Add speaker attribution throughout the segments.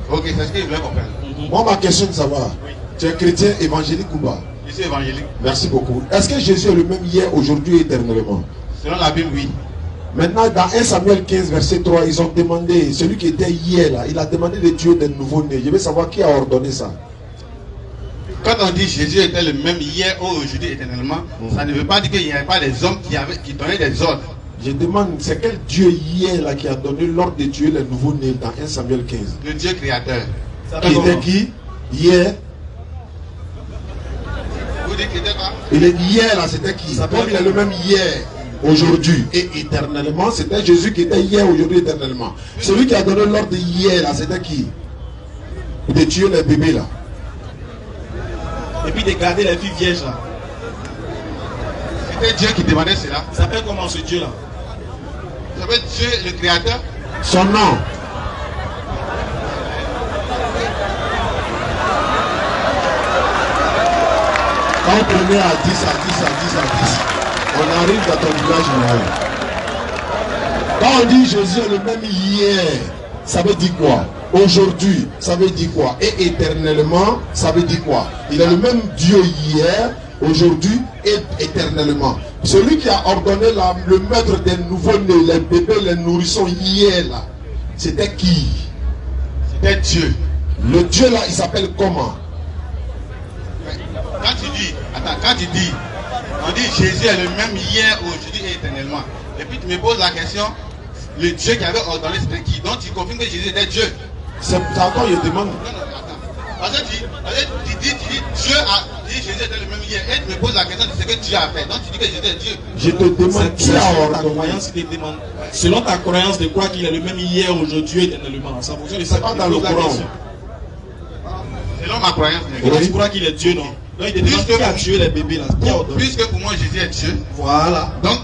Speaker 1: Ok, c'est ce que je voulais comprendre.
Speaker 2: Moi, ma question, ça va. Oui. Tu es chrétien évangélique ou pas?
Speaker 1: Je suis évangélique.
Speaker 2: Merci beaucoup. Est-ce que Jésus est le même hier, aujourd'hui et éternellement?
Speaker 1: Selon la Bible, oui.
Speaker 2: Maintenant, dans 1 Samuel 15, verset 3, ils ont demandé, celui qui était hier là, il a demandé de tuer des nouveaux-nés. Je veux savoir qui a ordonné ça.
Speaker 1: Quand on dit Jésus était le même hier, aujourd'hui, éternellement, ça ne veut pas dire qu'il n'y avait pas des hommes qui donnaient des ordres.
Speaker 2: Je demande, c'est quel Dieu hier là qui a donné l'ordre de tuer les nouveaux-nés dans 1 Samuel 15?
Speaker 1: Le Dieu créateur.
Speaker 2: Qui était qui? Hier.
Speaker 1: Vous dites qu'il était quoi?
Speaker 2: Il est hier là, c'était qui? Comme il est le même hier, aujourd'hui et éternellement, c'était Jésus qui était hier, aujourd'hui, éternellement. Celui qui a donné l'ordre hier là, c'était qui? De tuer les bébés là.
Speaker 3: Et puis de garder les filles vierges là.
Speaker 1: C'était Dieu qui demandait cela.
Speaker 3: Ça s'appelle comment ce Dieu là?
Speaker 1: Ça s'appelle Dieu le créateur.
Speaker 2: Son nom. Quand on prenait à 10, on arrive dans ton village Noël. Quand on dit Jésus est le même hier, ça veut dire quoi? Aujourd'hui, ça veut dire quoi? Et éternellement, ça veut dire quoi? Il est le même Dieu hier, aujourd'hui et éternellement. Celui qui a ordonné le maître des nouveaux-nés, les bébés, les nourrissons hier là, c'était qui?
Speaker 1: C'était Dieu.
Speaker 2: Le Dieu là, il s'appelle comment?
Speaker 1: Quand tu dis, on dit Jésus est le même hier, aujourd'hui et éternellement. Et puis tu me poses la question, le Dieu qui avait ordonné c'était qui? Donc tu confirmes que Jésus était Dieu.
Speaker 2: C'est encore, je demande.
Speaker 1: Non, attends. Parce que tu dis Dieu a dit Jésus était le même hier. Et tu me poses la question de ce que Dieu a fait. Donc tu dis que Jésus est Dieu.
Speaker 2: Je te demande qui a ordonné.
Speaker 3: Selon ta croyance de quoi qu'il est le même hier, aujourd'hui et éternellement. Ça fonctionne. C'est pas
Speaker 2: dans le Coran.
Speaker 1: Selon ma croyance.
Speaker 3: Tu crois qu'il est Dieu, non? Donc il te demande qui a tué les bébés là.
Speaker 1: Puisque pour moi Jésus est Dieu.
Speaker 3: Voilà.
Speaker 1: Donc,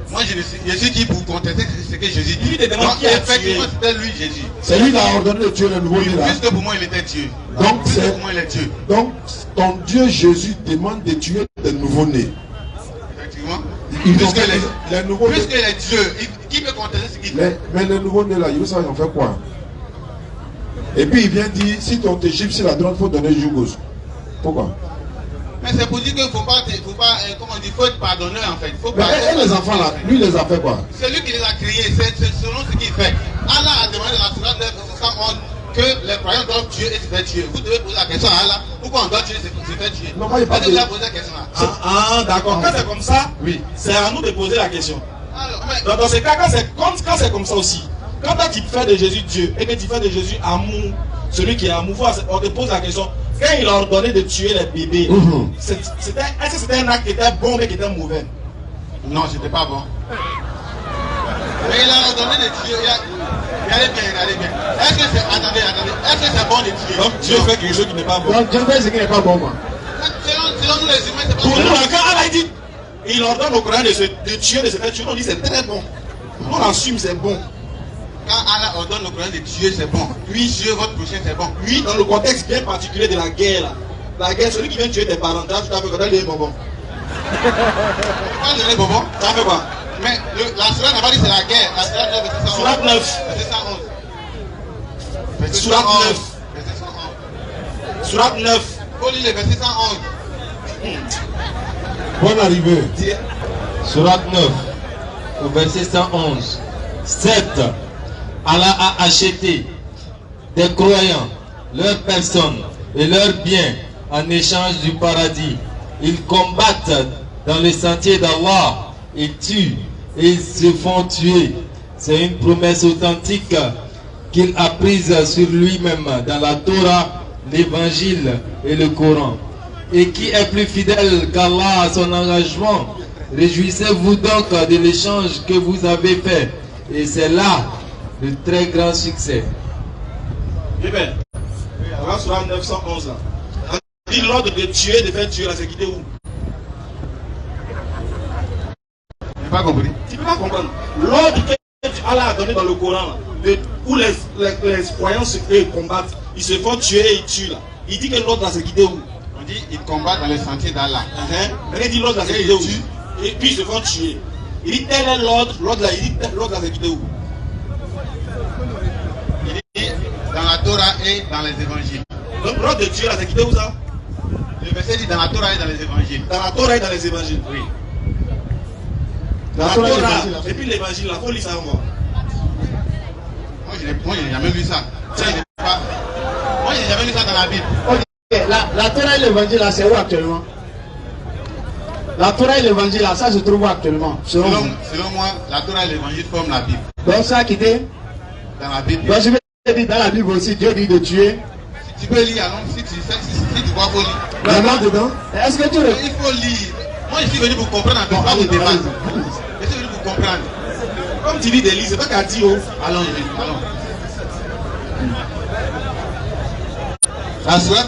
Speaker 1: moi je suis qui pour contester ce que Jésus dit.
Speaker 3: Il te demande qui a tué.
Speaker 1: C'était lui Jésus.
Speaker 2: C'est lui qui a ordonné de tuer les nouveaux-nés là.
Speaker 1: Puisque pour moi il était Dieu.
Speaker 2: Donc
Speaker 1: pour moi il est Dieu.
Speaker 2: Donc ton Dieu Jésus demande de tuer des nouveaux-nés.
Speaker 1: Effectivement.
Speaker 2: Puisque
Speaker 1: il est Dieu, qui peut contester ce qu'il fait?
Speaker 2: Mais les nouveaux-nés là, il veut savoir ils ont fait quoi? Et puis il vient dire, si ton Égypte sur la droite, il faut donner le jour gauche. Pourquoi?
Speaker 1: Mais c'est pour dire qu'il ne faut pas, comment on dit, faut être pardonné en fait. Faut
Speaker 2: mais et les enfants là, lui les a fait quoi?
Speaker 1: C'est lui qui les a créés, c'est selon ce qu'il fait. Allah a demandé dans la Sourate 9:111 que les croyants doivent tuer et se faire tuer. Vous devez poser la question à Allah, pourquoi on doit tuer et se faire tuer?
Speaker 2: Non, moi, il pas
Speaker 1: de la poser la question là.
Speaker 3: Ah, d'accord. Quand c'est comme ça,
Speaker 2: oui,
Speaker 3: c'est à nous de poser la question.
Speaker 1: Alors,
Speaker 3: dans ce cas, quand c'est comme ça aussi, quand tu fais de Jésus Dieu et que tu fais de Jésus amour, celui qui est amour, on te pose la question. Quand il a ordonné de tuer les bébés, est-ce que c'était un acte qui était bon mais qui était mauvais?
Speaker 1: Non, c'était pas bon. Mais il a ordonné de tuer. Regardez bien. Est-ce que c'est. Attendez. Est-ce que c'est bon de tuer?
Speaker 3: Donc Dieu fait quelque chose qui n'est pas bon.
Speaker 2: Donc Dieu fait ce qui n'est pas bon, moi.
Speaker 1: Selon nous les humains, c'est pas bon.
Speaker 3: Pour nous, quand Allah dit, il ordonne aux croyants de tuer, de se faire tuer, on dit c'est très bon. On assume c'est bon.
Speaker 1: Quand Allah ordonne aux croyants de tuer, c'est bon. Oui, tuer votre prochain, c'est bon.
Speaker 3: Oui, dans le contexte bien particulier de la guerre, là. La guerre, celui qui vient tuer tes parents, tu as fait quoi? Tu as bonbons.
Speaker 1: Pas donner bonbons.
Speaker 3: Tu as fait quoi?
Speaker 1: Mais la Sourate n'a pas dit c'est la guerre. La Sourate 9, verset 111.
Speaker 3: Sourate 9.
Speaker 1: Verset 111.
Speaker 3: Sourate 9.
Speaker 1: Faut lire le verset 111.
Speaker 2: Bonne arrivée.
Speaker 4: Sourate 9, au verset 111. 7. Allah a acheté des croyants, leurs personnes et leurs biens en échange du paradis. Ils combattent dans les sentiers d'Allah, ils tuent et ils se font tuer. C'est une promesse authentique qu'il a prise sur lui-même dans la Torah, l'Évangile et le Coran. Et qui est plus fidèle qu'Allah à son engagement? Réjouissez-vous donc de l'échange que vous avez fait. Et c'est là le très grand succès.
Speaker 3: Eh bien, on va sur la 911 là. On dit l'ordre de tuer, de faire tuer, là, c'est quitté où?
Speaker 1: Je n'ai pas compris.
Speaker 3: Tu ne peux pas comprendre. L'ordre que Allah a donné dans le Coran, là, où les croyants se combattent, ils se font tuer et ils tuent là. Il dit que l'ordre là, c'est quitté où?
Speaker 1: On dit ils combattent dans les sentiers d'Allah.
Speaker 3: Il dit l'ordre là, c'est quitté où? Et puis ils se font tuer. Il dit tel est l'ordre là, il dit l'ordre là, c'est quitté où?
Speaker 1: Il dit dans la Torah et dans les évangiles.
Speaker 3: Donc, l'ordre de tuer là, c'est quitté où ça?
Speaker 1: Le verset dit dans la Torah et dans les évangiles.
Speaker 3: Dans la Torah et dans les évangiles.
Speaker 1: Oui.
Speaker 3: Dans la Torah et puis l'évangile, là, faut lire ça moi.
Speaker 1: Moi, je n'ai jamais lu ça. Moi, je n'ai jamais lu ça dans la Bible.
Speaker 2: Ok, la Torah et l'évangile, là, c'est où actuellement? La Torah et l'évangile, là, ça se trouve où actuellement?
Speaker 1: Selon moi, la Torah et l'évangile forment la Bible.
Speaker 2: Donc, ça a quitté?
Speaker 1: Dans la Bible.
Speaker 2: Donc, je vais dire, dans la Bible aussi, Dieu dit de tuer.
Speaker 1: Tu peux lire, alors, si tu vois, il faut lire.
Speaker 2: Là dedans? Est-ce que tu
Speaker 1: Il faut lire. Moi, je suis venu pour comprendre, pas vous débattre. Je suis venu pour comprendre.
Speaker 3: Comme tu dis des livres, c'est toi qui as dit, oh.
Speaker 1: Allons. La sourate,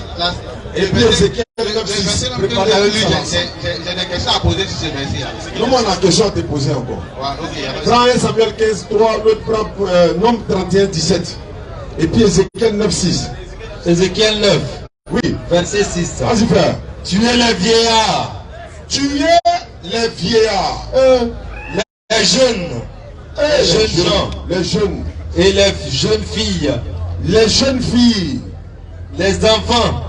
Speaker 2: et puis Ézéchiel 9:6.
Speaker 1: J'ai des questions à poser sur ce verset-là.
Speaker 2: Non, moi, la question à te poser encore.
Speaker 1: Ouais, ok.
Speaker 2: Prends 1 Samuel 15, 3, l'autre prend Nombre 31, 17. Et puis Ézéchiel 9:6.
Speaker 4: Ézéchiel 9,
Speaker 2: Oui,
Speaker 4: verset 6.
Speaker 2: vas-y frère.
Speaker 4: Tuez les vieillards,
Speaker 2: Tuez les vieillards,
Speaker 4: les jeunes, les jeunes gens,
Speaker 2: les jeunes,
Speaker 4: et les jeunes filles,
Speaker 2: les jeunes filles,
Speaker 4: les enfants,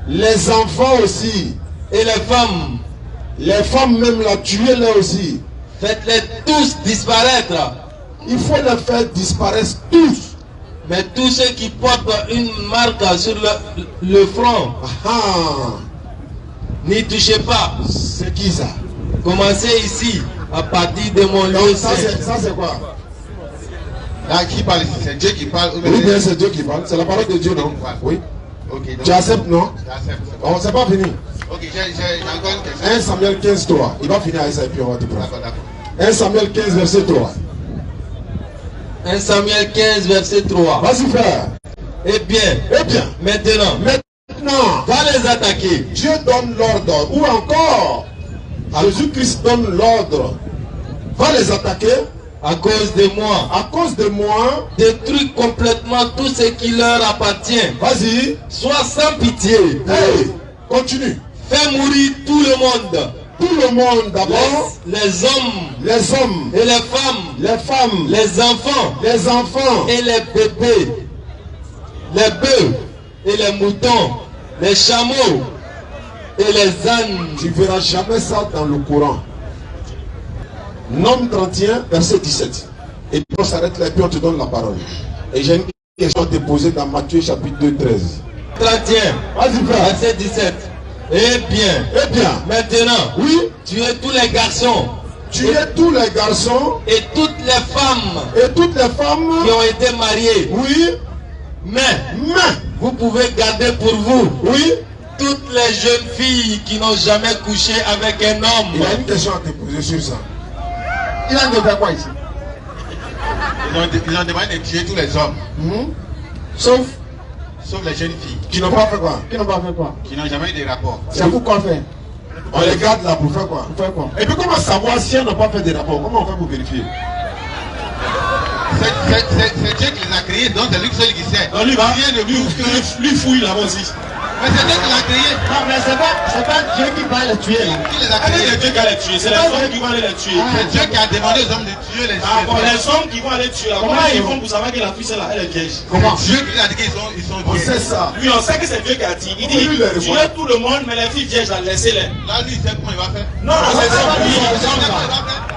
Speaker 2: les enfants aussi,
Speaker 4: et les femmes
Speaker 2: même là, tuez-les aussi.
Speaker 4: Faites-les tous disparaître.
Speaker 2: Il faut les faire disparaître tous.
Speaker 4: Mais tous ceux qui portent une marque sur le front, n'y touchez pas.
Speaker 2: C'est qui ça?
Speaker 4: Commencez ici, à partir de mon lieu.
Speaker 2: Donc, ça c'est quoi?
Speaker 1: Là, qui parle ici? C'est Dieu qui parle.
Speaker 2: Oui, bien c'est Dieu qui parle. C'est la parole de Dieu, non? Oui.
Speaker 1: Ok. Donc,
Speaker 2: Tu acceptes, non?
Speaker 1: j'accepte.
Speaker 2: Bon, c'est pas fini.
Speaker 1: Ok, j'ai encore une question.
Speaker 2: 1 Samuel 15, 3. Il va finir avec ça et puis on va te prendre.
Speaker 1: D'accord.
Speaker 2: 1 Samuel 15, verset 3.
Speaker 4: 1 Samuel 15, verset 3.
Speaker 2: Vas-y frère.
Speaker 4: Eh bien, maintenant, va les attaquer.
Speaker 2: Dieu donne l'ordre. Ou encore, Jésus-Christ donne l'ordre. Va les attaquer.
Speaker 4: À cause de moi.
Speaker 2: À cause de moi.
Speaker 4: Détruis complètement tout ce qui leur appartient.
Speaker 2: Vas-y.
Speaker 4: Sois sans pitié.
Speaker 2: Hey, continue.
Speaker 4: Fais mourir tout le monde.
Speaker 2: Tout le monde d'abord.
Speaker 4: Les hommes.
Speaker 2: Et
Speaker 4: les femmes. Les enfants. Et les bébés. Les bœufs. Et les moutons. Les chameaux. Et les ânes.
Speaker 2: Tu ne verras jamais ça dans le Coran. Nombre 31, verset 17. Et puis on s'arrête là et puis on te donne la parole. Et j'ai une question à te poser dans Matthieu chapitre 2, 13.
Speaker 4: 31.
Speaker 2: Vas-y frère.
Speaker 4: Verset 17. Eh bien, maintenant,
Speaker 2: oui,
Speaker 4: tuez tous les garçons.
Speaker 2: Tuez tous les garçons.
Speaker 4: Et toutes les femmes. Qui ont été mariées.
Speaker 2: Oui.
Speaker 4: Mais vous pouvez garder pour vous.
Speaker 2: Oui.
Speaker 4: Toutes les jeunes filles qui n'ont jamais couché avec un homme.
Speaker 2: Il a une question à te poser sur ça. Il a demandé quoi ici?
Speaker 1: Ils ont demandé de tuer tous les hommes.
Speaker 2: Sauf
Speaker 1: les jeunes filles.
Speaker 2: Qui n'ont pas fait quoi?
Speaker 1: Qui n'ont jamais eu de rapport.
Speaker 2: C'est pour quoi faire? On les garde là pour faire quoi? Et puis comment savoir si elles n'ont pas fait de rapport? Comment on fait pour vérifier?
Speaker 1: C'est Dieu qui les a créés, donc c'est lui seul qui sait.
Speaker 3: Non, lui fouille là-bas aussi.
Speaker 1: Mais c'est Dieu qui l'a créé.
Speaker 2: Non, mais c'est pas Dieu qui va les tuer là.
Speaker 1: Qui les a
Speaker 3: C'est
Speaker 1: créés?
Speaker 3: Dieu qui va les tuer, c'est les hommes qui vont aller les tuer.
Speaker 1: C'est Dieu qui a demandé aux hommes de tuer les
Speaker 3: Ah bon,
Speaker 1: filles.
Speaker 3: les hommes qui vont aller tuer là, comment ils font pour savoir que la fille c'est là, elle est vierge?
Speaker 2: Comment?
Speaker 1: Dieu qui a dit qu'ils sont
Speaker 2: On sait
Speaker 1: vierges.
Speaker 2: ça.
Speaker 3: Lui, on sait que c'est Dieu qui a dit. Il dit,
Speaker 2: Lui, il les
Speaker 3: tuez tout le monde, mais les filles vierges, là, laissez-les.
Speaker 1: Là, lui, il sait comment il va faire.
Speaker 3: Non, c'est les hommes.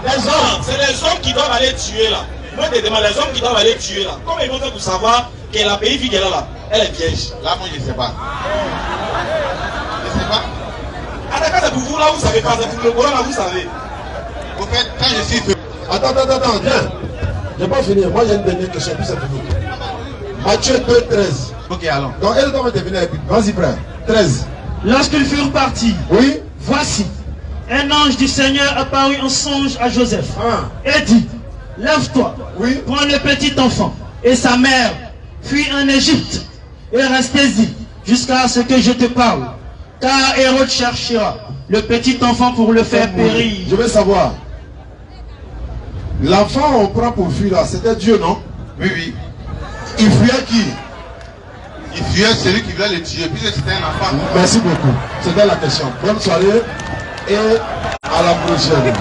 Speaker 2: Les hommes.
Speaker 3: C'est les hommes qui doivent aller tuer là. Moi, je te demande, les hommes qui doivent aller tuer là. Comment ils vont faire pour savoir que la pays fille qu'elle a là, elle est vierge?
Speaker 1: Là, moi, je ne sais pas. Je ne sais pas.
Speaker 3: Attaquez, c'est pour vous là, vous savez pas. C'est pour le Coran là, vous savez.
Speaker 1: Au fait, quand je suis venu,
Speaker 2: Attends, viens. Je n'ai pas fini. Moi, j'ai une dernière question, puis c'est fini. Matthieu 2, 13.
Speaker 1: ok, allons.
Speaker 2: Donc, elle doit devenir épique. Vas-y, frère. 13.
Speaker 5: Lorsqu'ils furent partis,
Speaker 2: Oui.
Speaker 5: voici, un ange du Seigneur apparut en songe à Joseph et dit, lève-toi,
Speaker 2: Oui.
Speaker 5: prends le petit enfant et sa mère, fuis en Égypte et restez-y jusqu'à ce que je te parle. Car Hérode cherchera le petit enfant pour le faire périr.
Speaker 2: Je veux savoir. L'enfant on prend pour fuir là, c'était Dieu, non?
Speaker 1: Oui.
Speaker 2: Il fuyait qui?
Speaker 1: Il fuyait celui qui voulait le tuer, puisque c'était un enfant.
Speaker 2: Merci beaucoup. C'était la question. Bonne soirée et à la prochaine.